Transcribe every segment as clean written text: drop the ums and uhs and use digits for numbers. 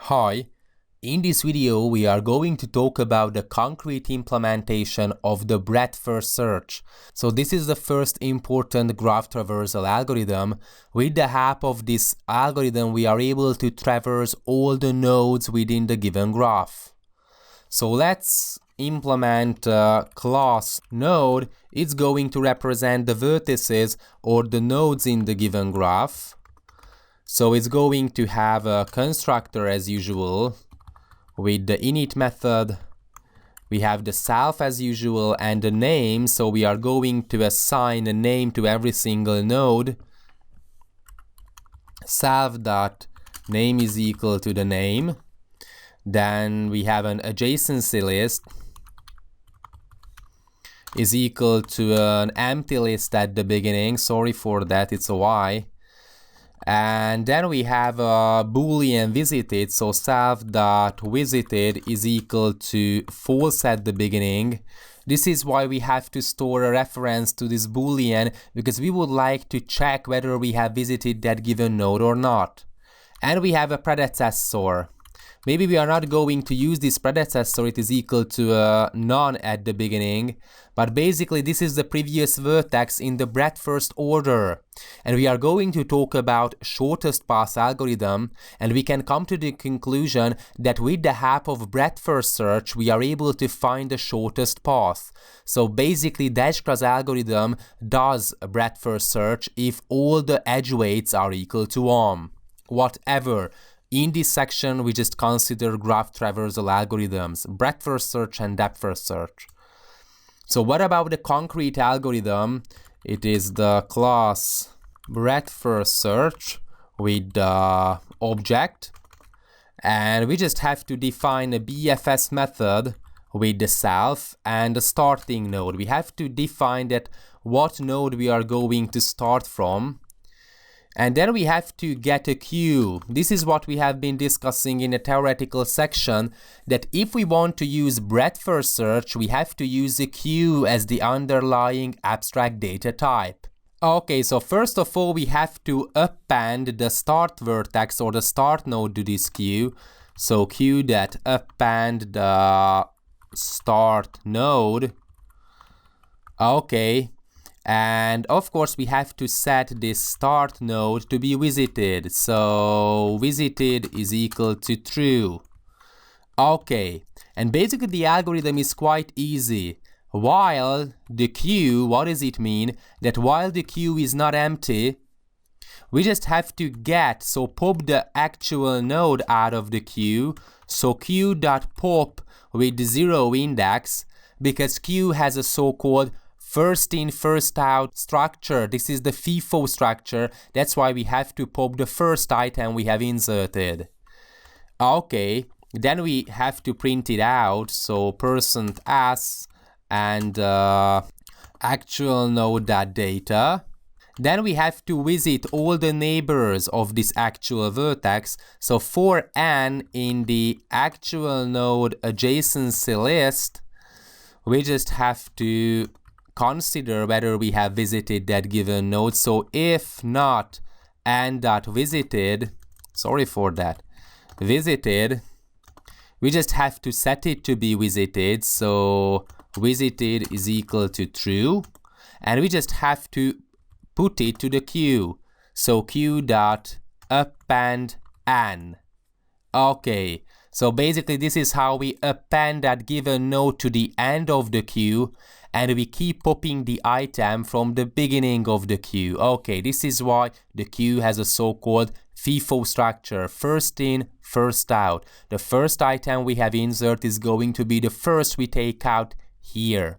Hi, in this video we are going to talk about the concrete implementation of the breadth-first search. So this is the first important graph traversal algorithm. With the help of this algorithm we are able to traverse all the nodes within the given graph. So let's implement a class node. It's going to represent the vertices or the nodes in the given graph. So it's going to have a constructor as usual with the init method. We have the self as usual and the name. So we are going to assign a name to every single node. Self.name is equal to the name. Then we have an adjacency list is equal to an empty list at the beginning. Sorry for that, it's a Y. And then we have a boolean visited, so self.visited is equal to false at the beginning. This is why we have to store a reference to this boolean, because we would like to check whether we have visited that given node or not. And we have a predecessor. Maybe we are not going to use this predecessor, it is equal to none at the beginning, but basically this is the previous vertex in the breadth-first order. And we are going to talk about shortest path algorithm, and we can come to the conclusion that with the help of breadth-first search we are able to find the shortest path. So basically Dijkstra's algorithm does a breadth-first search if all the edge weights are equal to 1. Whatever. In this section, we just consider graph traversal algorithms, breadth-first search and depth-first search. So what about the concrete algorithm? It is the class breadth-first search with the object. And we just have to define a BFS method with the self and the starting node. We have to define that what node we are going to start from. And then we have to get a queue. This is what we have been discussing in a theoretical section, that if we want to use breadth-first search, we have to use a queue as the underlying abstract data type. Okay, so first of all, we have to append the start vertex or the start node to this queue. So queue.append the start node. Okay. And of course we have to set this start node to be visited. So visited is equal to true. Okay, and basically the algorithm is quite easy. While the queue, what does it mean? That while the queue is not empty, we just have to get, so pop the actual node out of the queue. So queue.pop with 0 index, because queue has a so-called first in, first out structure. This is the FIFO structure. That's why we have to pop the first item we have inserted. Okay, then we have to print it out. So %s and actual node.data. Then we have to visit all the neighbors of this actual vertex. So for n in the actual node adjacency list, we just have to consider whether we have visited that given node. So if not n.visited, sorry for that, visited, we just have to set it to be visited. So visited is equal to true, and we just have to put it to the queue. So queue.append n. Okay, so basically this is how we append that given node to the end of the queue, and we keep popping the item from the beginning of the queue. Okay, this is why the queue has a so-called FIFO structure, first in, first out. The first item we have insert is going to be the first we take out here.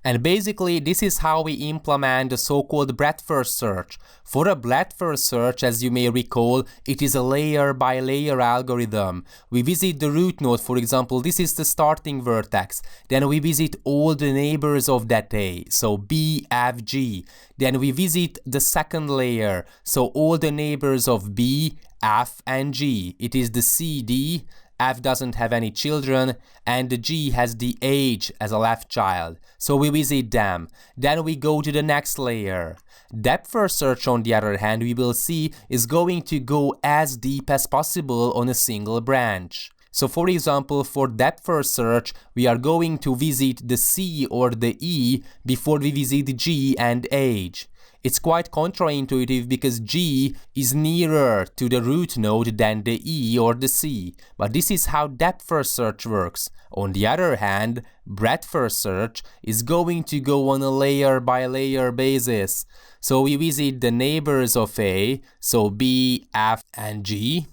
And basically this is how we implement the so-called breadth-first search. For a breadth-first search, as you may recall, it is a layer-by-layer algorithm. We visit the root node, for example, this is the starting vertex. Then we visit all the neighbors of that A, so B, F, G. Then we visit the second layer, so all the neighbors of B, F and G. It is the CD, F doesn't have any children, and the G has the H as a left child. So we visit them. Then we go to the next layer. Depth first search, on the other hand, we will see is going to go as deep as possible on a single branch. So for example, for depth first search, we are going to visit the C or the E before we visit G and H. It's quite counterintuitive because G is nearer to the root node than the E or the C, but this is how depth first search works. On the other hand, breadth first search is going to go on a layer by layer basis. So we visit the neighbors of A, so B, F, and G.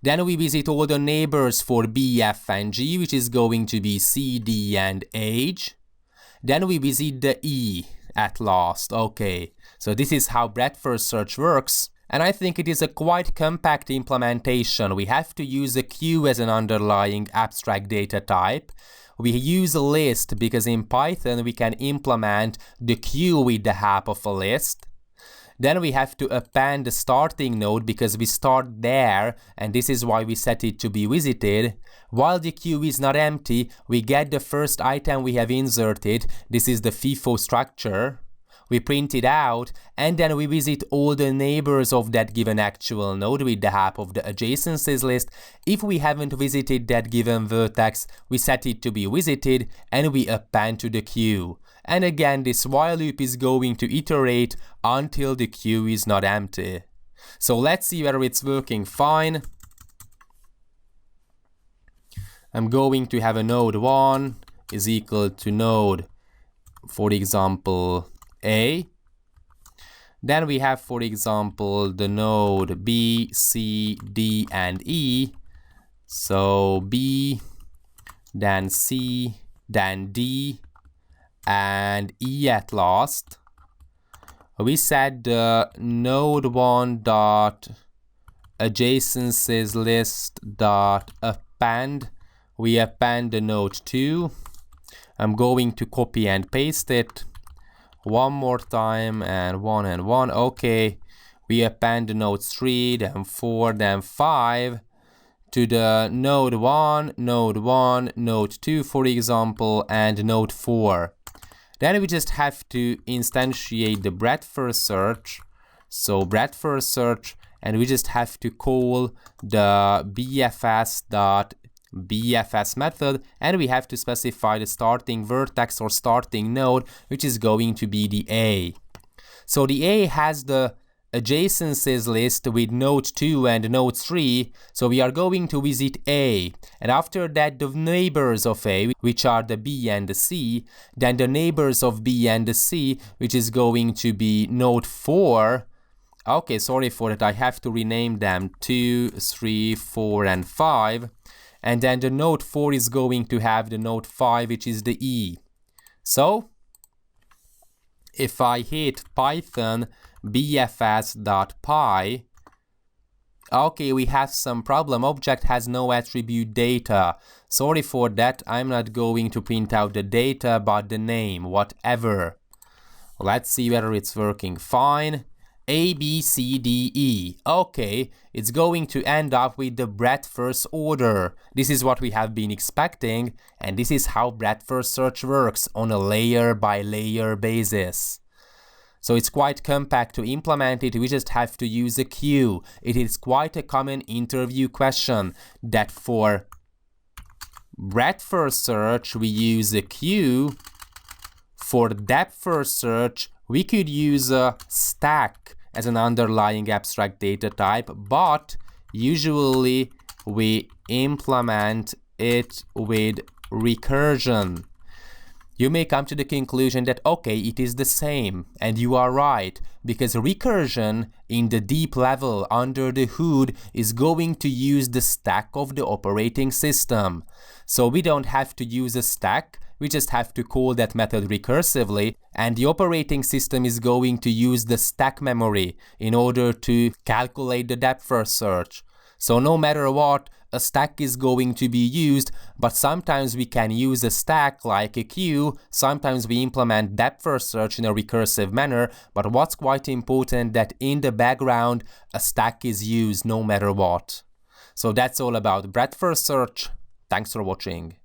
Then we visit all the neighbors for B, F, and G, which is going to be C, D, and H. Then we visit the E at last. Okay, so this is how breadth first search works. And I think it is a quite compact implementation. We have to use a queue as an underlying abstract data type. We use a list because in Python we can implement the queue with the help of a list. Then we have to append the starting node because we start there, and this is why we set it to be visited. While the queue is not empty, we get the first item we have inserted. This is the FIFO structure. We print it out, and then we visit all the neighbors of that given actual node with the help of the adjacencies list. If we haven't visited that given vertex, we set it to be visited, and we append to the queue. And again, this while loop is going to iterate until the queue is not empty. So let's see whether it's working fine. I'm going to have a node 1 is equal to node, for example, A. Then we have, for example, the node B, C, D, and E. So B, then C, then D, and E at last. We set the node1 dot adjacencies list dot append. We append the node 2. I'm going to copy and paste it one more time, and 1 and 1. Okay, we append the node 3, then 4, then 5 to the node 1, node 2, for example, and node 4. Then we just have to instantiate the breadth first search. So breadth first search, and we just have to call the BFS method, and we have to specify the starting vertex or starting node, which is going to be the A. So the A has the adjacencies list with node 2 and node 3, so we are going to visit A, and after that the neighbors of A, which are the B and the C, then the neighbors of B and the C, which is going to be node 4. Okay, sorry for that, I have to rename them 2, 3, 4, and 5. And then the node 4 is going to have the node 5, which is the E. So if I hit python bfs.py, okay, we have some problem. Object has no attribute data. Sorry for that, I'm not going to print out the data, but the name, whatever. Let's see whether it's working fine. A, B, C, D, E. Okay, it's going to end up with the breadth first order. This is what we have been expecting, and this is how breadth first search works on a layer by layer basis. So it's quite compact to implement it, we just have to use a queue. It is quite a common interview question that for breadth first search we use a queue. For depth first search we could use a stack as an underlying abstract data type, but usually we implement it with recursion. You may come to the conclusion that okay, it is the same, and you are right, because recursion in the deep level under the hood is going to use the stack of the operating system. So we don't have to use a stack, we just have to call that method recursively, and the operating system is going to use the stack memory in order to calculate the depth first search. So no matter what, a stack is going to be used, but sometimes we can use a stack like a queue, sometimes we implement depth first search in a recursive manner, but what's quite important that in the background, a stack is used no matter what. So that's all about breadth first search. Thanks for watching.